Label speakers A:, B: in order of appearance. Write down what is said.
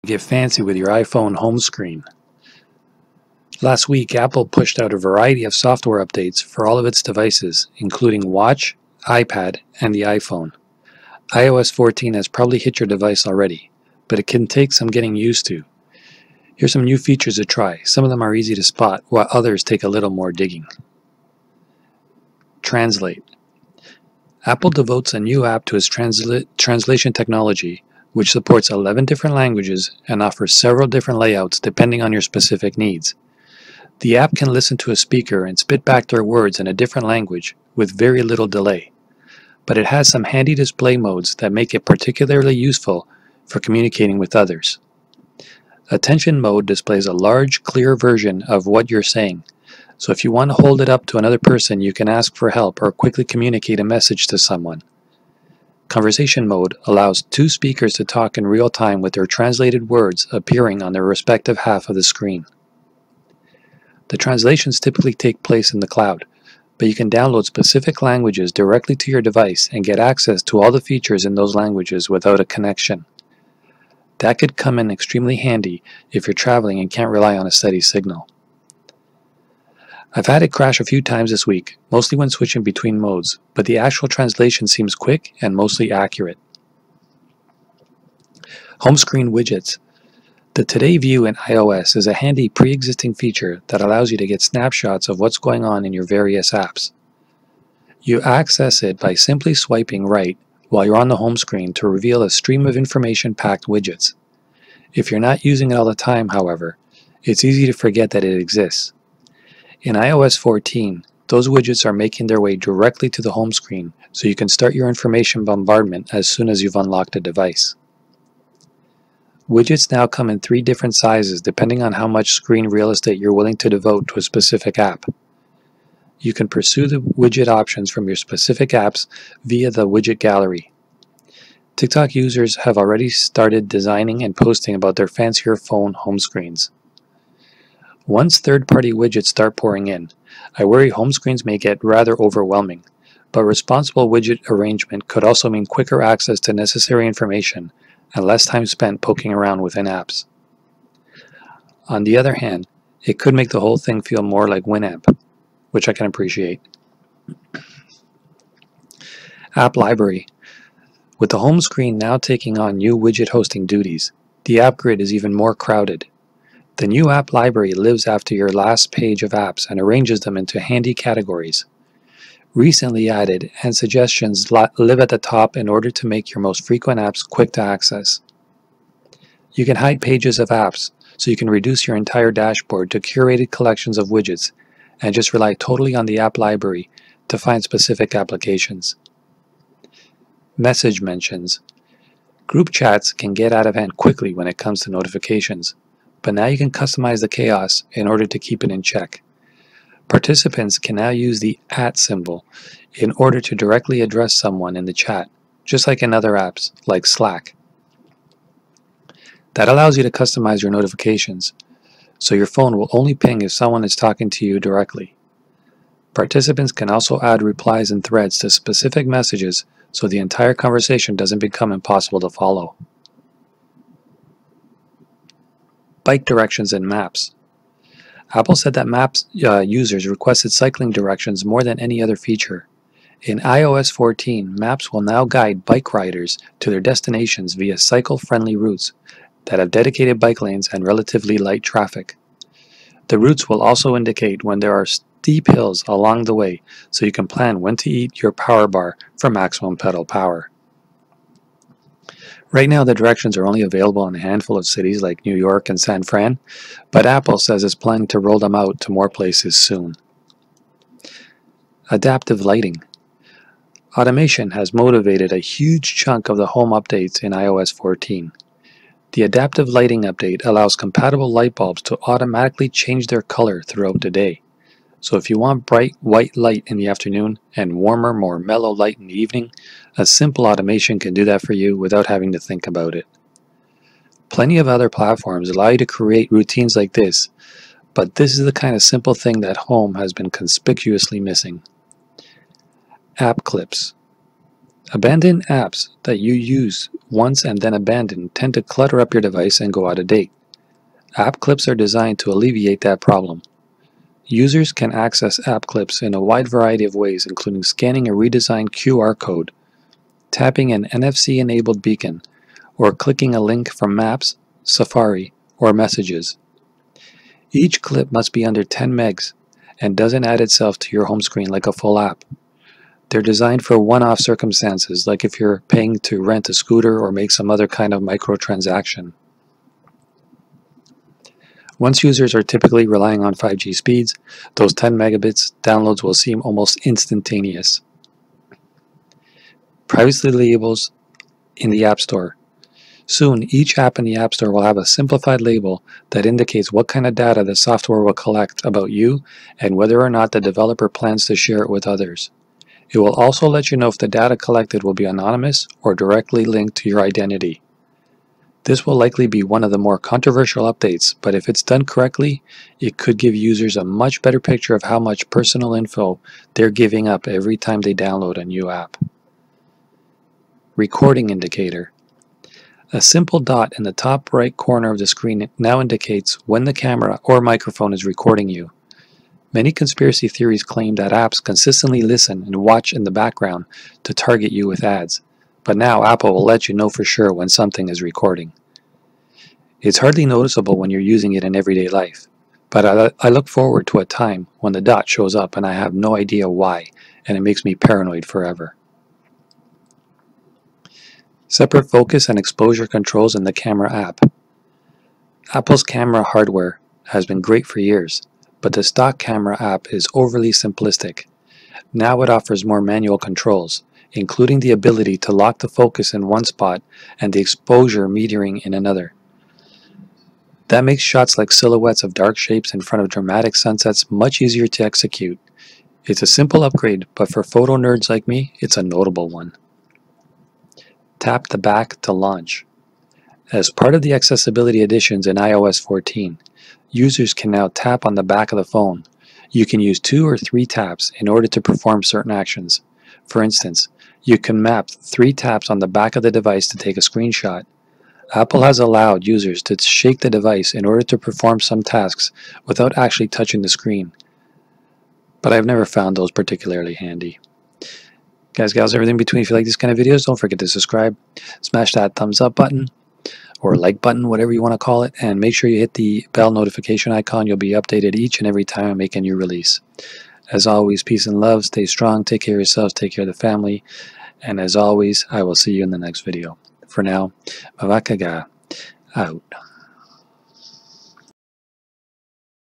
A: Get fancy with your iPhone home screen. Last week, Apple pushed out a variety of software updates for all of its devices, including Watch, iPad, and the iPhone. iOS 14 has probably hit your device already, but it can take some getting used to. Here's some new features to try. Some of them are easy to spot, while others take a little more digging. Translate. Apple devotes a new app to its translation technology, which supports 11 different languages and offers several different layouts depending on your specific needs. The app can listen to a speaker and spit back their words in a different language with very little delay, but it has some handy display modes that make it particularly useful for communicating with others. Attention mode displays a large, clear version of what you're saying, so if you want to hold it up to another person, you can ask for help or quickly communicate a message to someone. Conversation mode allows two speakers to talk in real time with their translated words appearing on their respective half of the screen. The translations typically take place in the cloud, but you can download specific languages directly to your device and get access to all the features in those languages without a connection. That could come in extremely handy if you're traveling and can't rely on a steady signal. I've had it crash a few times this week, mostly when switching between modes, but the actual translation seems quick and mostly accurate. Home screen widgets. The Today view in iOS is a handy pre-existing feature that allows you to get snapshots of what's going on in your various apps. You access it by simply swiping right while you're on the home screen to reveal a stream of information-packed widgets. If you're not using it all the time, however, it's easy to forget that it exists. In iOS 14, those widgets are making their way directly to the home screen, so you can start your information bombardment as soon as you've unlocked a device. Widgets now come in 3 different sizes depending on how much screen real estate you're willing to devote to a specific app. You can pursue the widget options from your specific apps via the widget gallery. TikTok users have already started designing and posting about their fancier phone home screens. Once third-party widgets start pouring in, I worry home screens may get rather overwhelming, but responsible widget arrangement could also mean quicker access to necessary information and less time spent poking around within apps. On the other hand, it could make the whole thing feel more like Winamp, which I can appreciate. App library. With the home screen now taking on new widget hosting duties, the app grid is even more crowded. The new app library lives after your last page of apps and arranges them into handy categories. Recently added and suggestions live at the top in order to make your most frequent apps quick to access. You can hide pages of apps, so you can reduce your entire dashboard to curated collections of widgets and just rely totally on the app library to find specific applications. Message mentions. Group chats can get out of hand quickly when it comes to notifications, but now you can customize the chaos in order to keep it in check. Participants can now use the @ symbol in order to directly address someone in the chat, just like in other apps like Slack. That allows you to customize your notifications, so your phone will only ping if someone is talking to you directly. Participants can also add replies and threads to specific messages so the entire conversation doesn't become impossible to follow. Bike directions and maps. Apple said that Maps users requested cycling directions more than any other feature. In iOS 14, Maps will now guide bike riders to their destinations via cycle-friendly routes that have dedicated bike lanes and relatively light traffic. The routes will also indicate when there are steep hills along the way, so you can plan when to eat your power bar for maximum pedal power. Right now, the directions are only available in a handful of cities like New York and San Fran, but Apple says it's planning to roll them out to more places soon. Adaptive lighting. Automation has motivated a huge chunk of the home updates in iOS 14. The adaptive lighting update allows compatible light bulbs to automatically change their color throughout the day. So if you want bright white light in the afternoon and warmer, more mellow light in the evening, a simple automation can do that for you without having to think about it. Plenty of other platforms allow you to create routines like this, but this is the kind of simple thing that home has been conspicuously missing. App clips. Abandoned apps that you use once and then abandon tend to clutter up your device and go out of date. App clips are designed to alleviate that problem. Users can access app clips in a wide variety of ways, including scanning a redesigned QR code, tapping an NFC-enabled beacon, or clicking a link from Maps, Safari, or Messages. Each clip must be under 10 megs and doesn't add itself to your home screen like a full app. They're designed for one-off circumstances, like if you're paying to rent a scooter or make some other kind of microtransaction. Once users are typically relying on 5G speeds, those 10 megabits downloads will seem almost instantaneous. Privacy labels in the App Store. Soon, each app in the App Store will have a simplified label that indicates what kind of data the software will collect about you and whether or not the developer plans to share it with others. It will also let you know if the data collected will be anonymous or directly linked to your identity. This will likely be one of the more controversial updates, but if it's done correctly, it could give users a much better picture of how much personal info they're giving up every time they download a new app. Recording indicator. A simple dot in the top right corner of the screen now indicates when the camera or microphone is recording you. Many conspiracy theories claim that apps consistently listen and watch in the background to target you with ads, but now Apple will let you know for sure when something is recording. It's hardly noticeable when you're using it in everyday life, but I look forward to a time when the dot shows up and I have no idea why, and it makes me paranoid forever. Separate focus and exposure controls in the camera app. Apple's camera hardware has been great for years, but the stock camera app is overly simplistic. Now it offers more manual controls, including the ability to lock the focus in one spot and the exposure metering in another. That makes shots like silhouettes of dark shapes in front of dramatic sunsets much easier to execute. It's a simple upgrade, but for photo nerds like me, it's a notable one. Tap the back to launch. As part of the accessibility additions in iOS 14, users can now tap on the back of the phone. You can use 2 or 3 taps in order to perform certain actions. For instance, you can map 3 taps on the back of the device to take a screenshot. Apple has allowed users to shake the device in order to perform some tasks without actually touching the screen, but I've never found those particularly handy. Guys, gals, everything between. If you like these kind of videos, don't forget to subscribe, smash that thumbs up button, or like button, whatever you want to call it, and make sure you hit the bell notification icon. You'll be updated each and every time I make a new release. As always, peace and love, stay strong, take care of yourselves, take care of the family, and as always, I will see you in the next video. For now, Mavakaga, out.